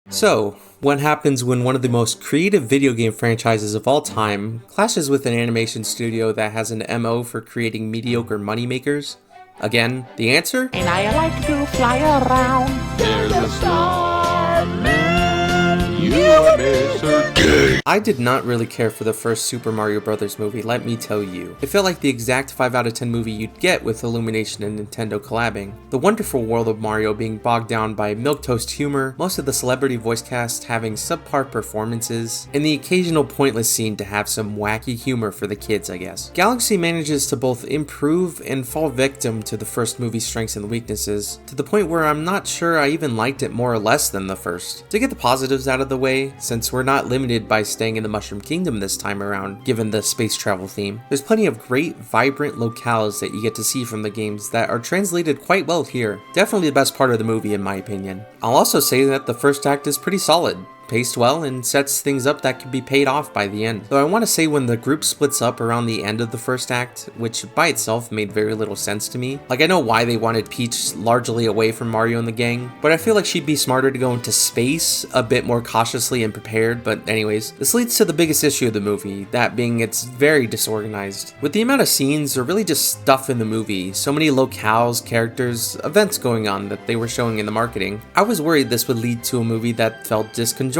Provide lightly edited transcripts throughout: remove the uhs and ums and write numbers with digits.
So, what happens when one of the most creative video game franchises of all time clashes with an animation studio that has an MO for creating mediocre moneymakers? Again, the answer? And I like to fly around. There's a star man. You are Mr. K. I did not really care for the first Super Mario Bros. Movie, let me tell you. It felt like the exact 5 out of 10 movie you'd get with Illumination and Nintendo collabing. The wonderful world of Mario being bogged down by milquetoast humor, most of the celebrity voice cast having subpar performances, and the occasional pointless scene to have some wacky humor for the kids, I guess. Galaxy manages to both improve and fall victim to the first movie's strengths and weaknesses, to the point where I'm not sure I even liked it more or less than the first. To get the positives out of the way, since we're not limited by staying in the Mushroom Kingdom this time around, given the space travel theme, there's plenty of great, vibrant locales that you get to see from the games that are translated quite well here. Definitely the best part of the movie in my opinion. I'll also say that the first act is pretty solid, paced well, and sets things up that could be paid off by the end. Though I want to say when the group splits up around the end of the first act, which by itself made very little sense to me. Like, I know why they wanted Peach largely away from Mario and the gang, but I feel like she'd be smarter to go into space a bit more cautiously and prepared. But anyways, this leads to the biggest issue of the movie, that being it's very disorganized. With the amount of scenes or really just stuff in the movie, so many locales, characters, events going on that they were showing in the marketing, I was worried this would lead to a movie that felt disconjointed.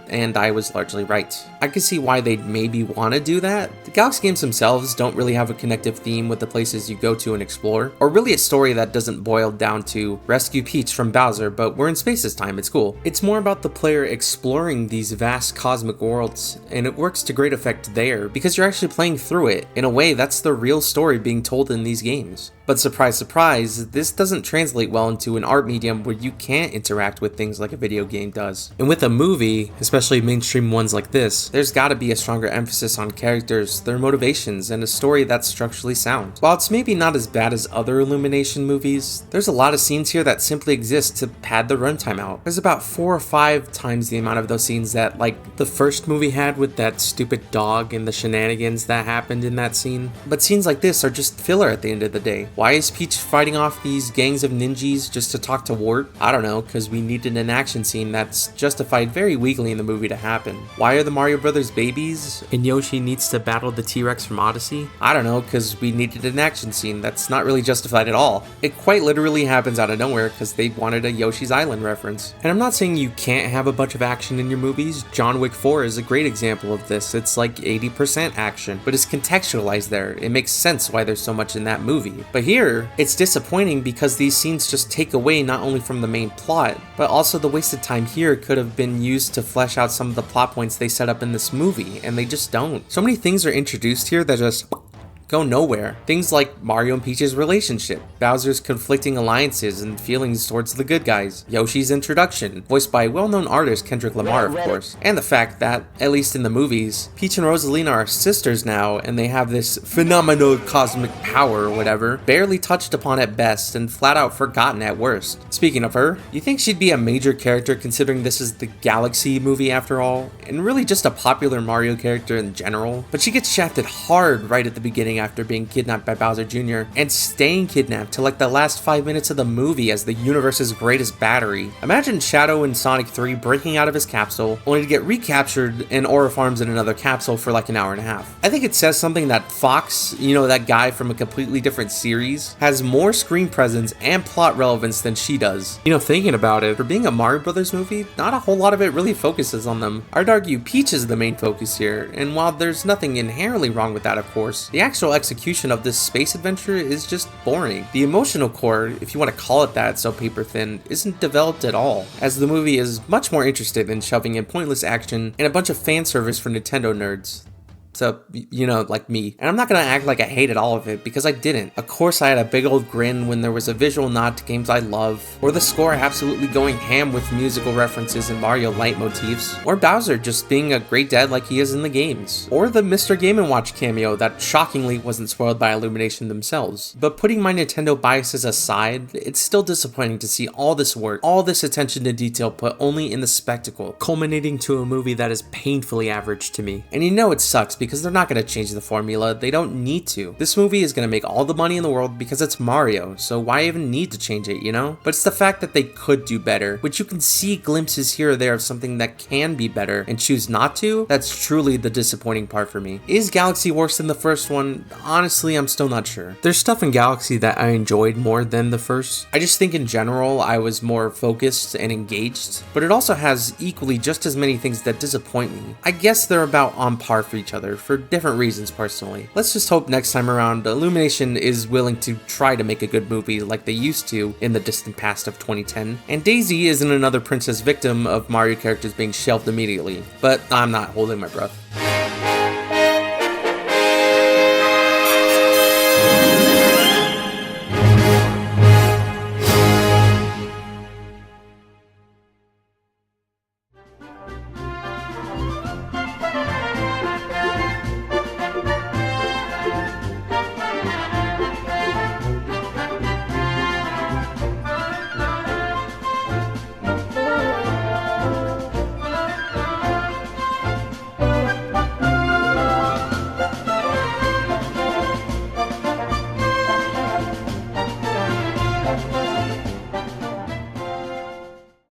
And I was largely right. I could see why they'd maybe want to do that. The Galaxy games themselves don't really have a connective theme with the places you go to and explore, or really a story that doesn't boil down to rescue Peach from Bowser, but we're in space this time, it's cool. It's more about the player exploring these vast cosmic worlds, and it works to great effect there, because you're actually playing through it. In a way, that's the real story being told in these games. But surprise, surprise, this doesn't translate well into an art medium where you can't interact with things like a video game does. And with a movie, especially mainstream ones like this, there's gotta be a stronger emphasis on characters, their motivations, and a story that's structurally sound. While it's maybe not as bad as other Illumination movies, there's a lot of scenes here that simply exist to pad the runtime out. There's about 4 or 5 times the amount of those scenes that, like, the first movie had with that stupid dog and the shenanigans that happened in that scene. But scenes like this are just filler at the end of the day. Why is Peach fighting off these gangs of ninjas just to talk to Wart? I don't know, because we needed an action scene that's justified very weakly in the movie to happen. Why are the Mario Brothers babies and Yoshi needs to battle the T-Rex from Odyssey? I don't know, because we needed an action scene that's not really justified at all. It quite literally happens out of nowhere because they wanted a Yoshi's Island reference. And I'm not saying you can't have a bunch of action in your movies. John Wick 4 is a great example of this. It's like 80% action, but it's contextualized there. It makes sense why there's so much in that movie. But here, it's disappointing because these scenes just take away not only from the main plot, but also the wasted time here could have been used to flesh out some of the plot points they set up in this movie, and they just don't. So many things are introduced here that just go nowhere. Things like Mario and Peach's relationship, Bowser's conflicting alliances and feelings towards the good guys, Yoshi's introduction, voiced by well-known artist Kendrick Lamar, of course, and the fact that, at least in the movies, Peach and Rosalina are sisters now, and they have this phenomenal cosmic power or whatever, barely touched upon at best and flat out forgotten at worst. Speaking of her, you think she'd be a major character considering this is the Galaxy movie after all, and really just a popular Mario character in general? But she gets shafted hard right at the beginning after being kidnapped by Bowser Jr. and staying kidnapped till like the last 5 minutes of the movie as the universe's greatest battery. Imagine Shadow in Sonic 3 breaking out of his capsule only to get recaptured and Aura farms in another capsule for like an hour and a half. I think it says something that Fox, you know, that guy from a completely different series, has more screen presence and plot relevance than she does. You know, thinking about it, for being a Mario Brothers movie, not a whole lot of it really focuses on them. I'd argue Peach is the main focus here, and while there's nothing inherently wrong with that, of course, the actual execution of this space adventure is just boring. The emotional core, if you want to call it that so paper thin, isn't developed at all, as the movie is much more interested in shoving in pointless action and a bunch of fan service for Nintendo nerds. So, you know, like me. And I'm not gonna act like I hated all of it, because I didn't. Of course I had a big old grin when there was a visual nod to games I love, or the score absolutely going ham with musical references and Mario leitmotifs, or Bowser just being a great dad like he is in the games, or the Mr. Game & Watch cameo that shockingly wasn't spoiled by Illumination themselves. But putting my Nintendo biases aside, it's still disappointing to see all this work, all this attention to detail put only in the spectacle, culminating to a movie that is painfully average to me. And you know it sucks because because they're not going to change the formula. They don't need to. This movie is going to make all the money in the world because it's Mario, so why even need to change it, you know? But it's the fact that they could do better, which you can see glimpses here or there of something that can be better and choose not to. That's truly the disappointing part for me. Is Galaxy worse than the first one? Honestly, I'm still not sure. There's stuff in Galaxy that I enjoyed more than the first. I just think in general I was more focused and engaged, but it also has equally just as many things that disappoint me. I guess they're about on par for each other for different reasons personally. Let's just hope next time around Illumination is willing to try to make a good movie like they used to in the distant past of 2010, and Daisy isn't another princess victim of Mario characters being shelved immediately, but I'm not holding my breath.